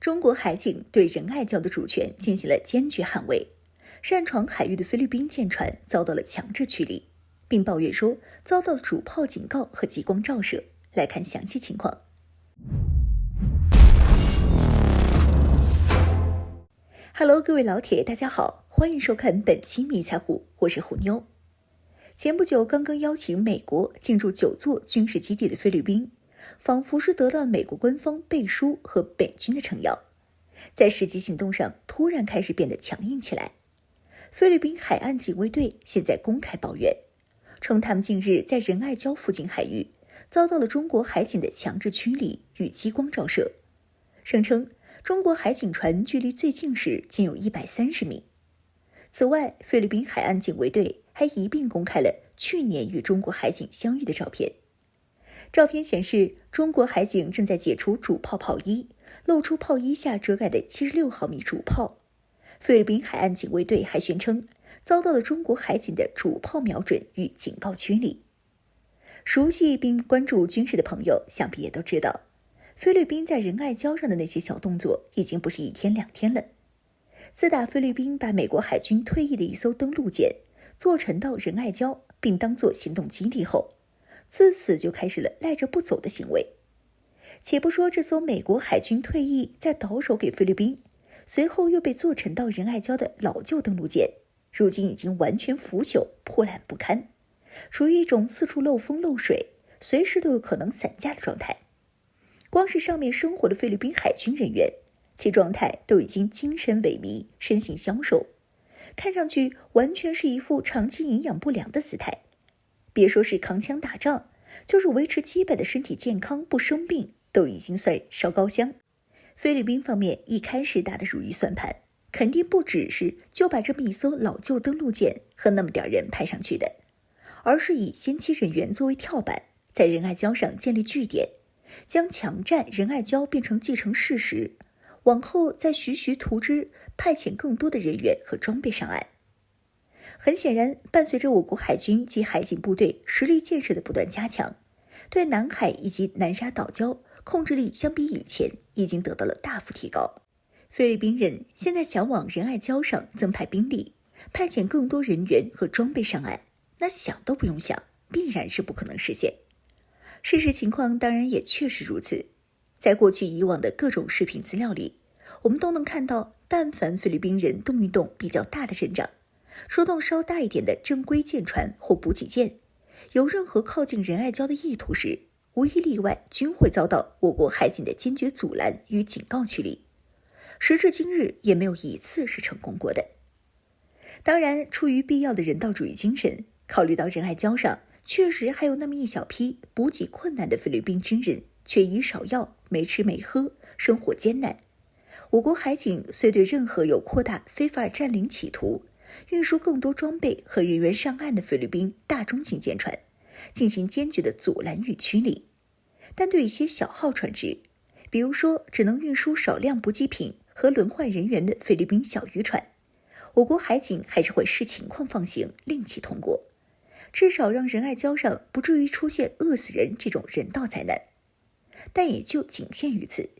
中国海警对仁爱礁的主权进行了坚决捍卫，擅闯海域的菲律宾舰船遭到了强制驱离，并抱怨说遭到了主炮警告和激光照射。来看详细情况。Hello， 各位老铁，大家好，欢迎收看本期迷彩虎，我是虎妞。前不久刚刚邀请美国进驻9座军事基地的菲律宾，仿佛是得到了美国官方背书和美军的撑腰，在实际行动上突然开始变得强硬起来。菲律宾海岸警卫队现在公开抱怨，称他们近日在仁爱礁附近海域遭到了中国海警的强制驱离与激光照射，声称中国海警船距离最近时仅有130米。此外，菲律宾海岸警卫队还一并公开了去年与中国海警相遇的照片。照片显示，中国海警正在解除主炮炮衣，露出炮衣下遮盖的76毫米主炮。菲律宾海岸警卫队还宣称，遭到了中国海警的主炮瞄准与警告驱离。熟悉并关注军事的朋友想必也都知道，菲律宾在仁爱礁上的那些小动作已经不是1天2天了。自打菲律宾把美国海军退役的一艘登陆舰坐沉到仁爱礁并当作行动基地后，自此就开始了赖着不走的行为。且不说这艘美国海军退役再倒手给菲律宾，随后又被坐沉到仁爱礁的老旧登陆舰，如今已经完全腐朽破烂不堪，处于一种四处漏风漏水，随时都有可能散架的状态。光是上面生活的菲律宾海军人员，其状态都已经精神萎靡，身形消瘦，看上去完全是一副长期营养不良的姿态。别说是扛枪打仗，就是维持基本的身体健康不生病，都已经算烧高香。菲律宾方面一开始打的如意算盘，肯定不只是就把这么一艘老旧登陆舰和那么点人派上去的，而是以先期人员作为跳板，在仁爱礁上建立据点，将强占仁爱礁变成既成事实，往后再徐徐图之派遣更多的人员和装备上岸。很显然，伴随着我国海军及海警部队实力建设的不断加强，对南海以及南沙岛礁控制力相比以前已经得到了大幅提高。菲律宾人现在想往仁爱礁上增派兵力，派遣更多人员和装备上岸，那想都不用想，必然是不可能实现。事实情况当然也确实如此，在过去以往的各种视频资料里，我们都能看到，但凡菲律宾人动一动比较大的阵仗，出动稍大一点的正规舰船或补给舰，有任何靠近仁爱礁的意图时，无一例外均会遭到我国海警的坚决阻拦与警告驱离。时至今日，也没有一次是成功过的。当然，出于必要的人道主义精神，考虑到仁爱礁上确实还有那么一小批补给困难的菲律宾军人缺医少药，没吃没喝，生活艰难，我国海警虽对任何有扩大非法占领企图，运输更多装备和人员上岸的菲律宾大中型舰船进行坚决的阻拦与驱离，但对一些小号船只，比如说只能运输少量补给品和轮换人员的菲律宾小渔船，我国海警还是会视情况放行，另其通过，至少让仁爱礁上不至于出现饿死人这种人道灾难。但也就仅限于此，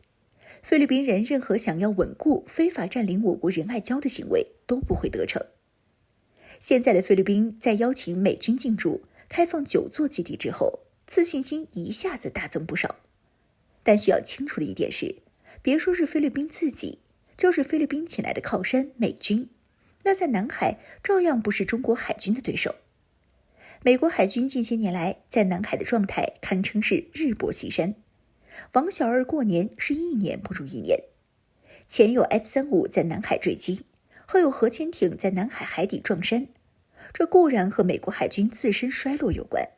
菲律宾人任何想要稳固非法占领我国仁爱礁的行为都不会得逞。现在的菲律宾在邀请美军进驻，开放9座基地之后，自信心一下子大增不少。但需要清楚的一点是，别说是菲律宾自己，就是菲律宾请来的靠山美军，那在南海照样不是中国海军的对手。美国海军近些年来在南海的状态堪称是日薄西山，王小二过年是1年不如1年。前有 F-35在南海坠机，后有核潜艇在南海海底撞山，这固然和美国海军自身衰落有关，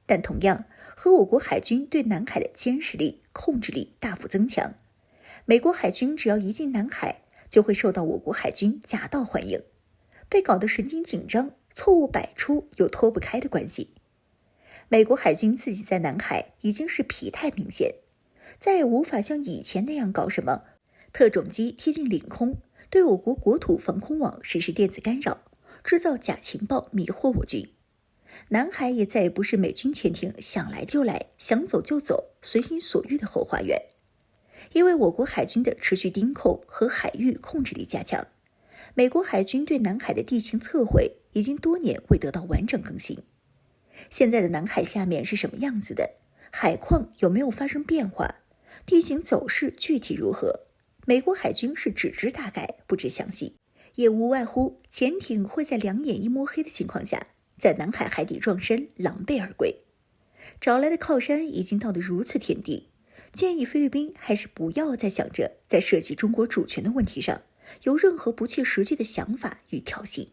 但同样和我国海军对南海的监视力、控制力大幅增强。美国海军只要一进南海，就会受到我国海军夹道欢迎，被搞得神经紧张，错误百出又脱不开的关系。美国海军自己在南海已经是疲态明显，再也无法像以前那样搞什么特种机贴近领空，对我国国土防空网实施电子干扰，制造假情报迷惑我军。南海也再也不是美军潜艇想来就来，想走就走，随心所欲的后花园。因为我国海军的持续盯扣和海域控制力加强，美国海军对南海的地形测绘已经多年未得到完整更新。现在的南海下面是什么样子的？海况有没有发生变化？地形走势具体如何？美国海军是只知大概，不知详细，也无外乎潜艇会在两眼一摸黑的情况下，在南海海底撞身，狼狈而归。找来的靠山已经到了如此田地，建议菲律宾还是不要再想着在涉及中国主权的问题上有任何不切实际的想法与挑衅。